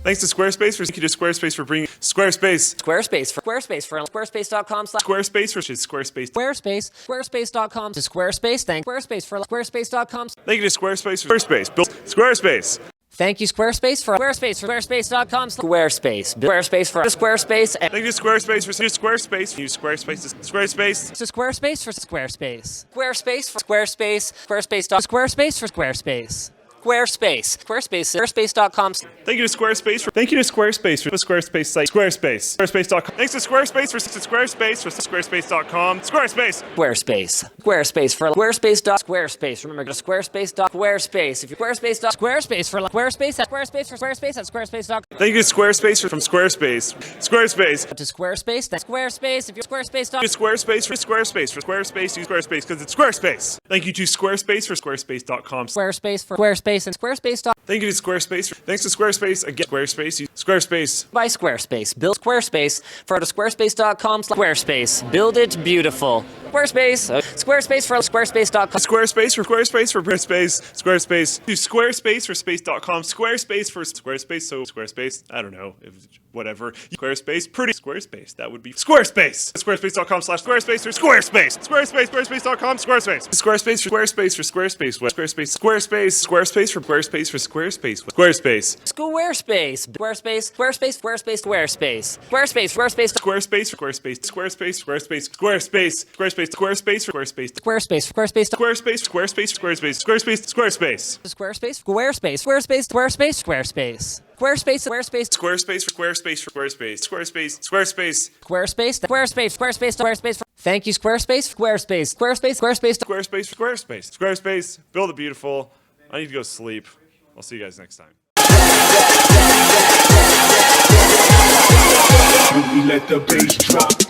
Thanks to Squarespace for bringing Squarespace.com Squarespace to Squarespace. Thank Squarespace for Squarespace.com. Thank you to Squarespace for Squarespace. Build Squarespace. Thank you Squarespace for Squarespace.com. Squarespace for Squarespace. Thank you to Squarespace for Squarespace. Use Squarespace to Squarespace. To Squarespace for Squarespace. Squarespace for Squarespace. Squarespace for Squarespace. Squarespace.com. Thank you to Squarespace for the Squarespace site. Squarespace.com. Thanks to Squarespace for Squarespace.com. Squarespace. Squarespace for Squarespace. Remember, go to Squarespace. If you Squarespace for Squarespace.com. Thank you to Squarespace from Squarespace. To Squarespace. If you Squarespace for Squarespace. Use Squarespace because it's Squarespace. Thank you to Squarespace for Squarespace.com. Squarespace for Squarespace and Squarespace. Thank you to Squarespace. Thanks to Squarespace again. Squarespace. By Squarespace. Build Squarespace for Squarespace.com. Squarespace. Build it beautiful. Squarespace. Squarespace for Squarespace.com. Squarespace for Squarespace. To Squarespace for Space.com. Squarespace for Squarespace. So Squarespace. I don't know. Whatever. Squarespace. Pretty Squarespace. That would be Squarespace. Squarespace.com/Squarespace or Squarespace. Squarespace.com. Squarespace. Squarespace for Squarespace. Squarespace for Squarespace. Squarespace for Squarespace. Squarespace. Thank you, Squarespace. Squarespace. Build it beautiful. I need to go sleep. I'll see you guys next time. We let the bass drop.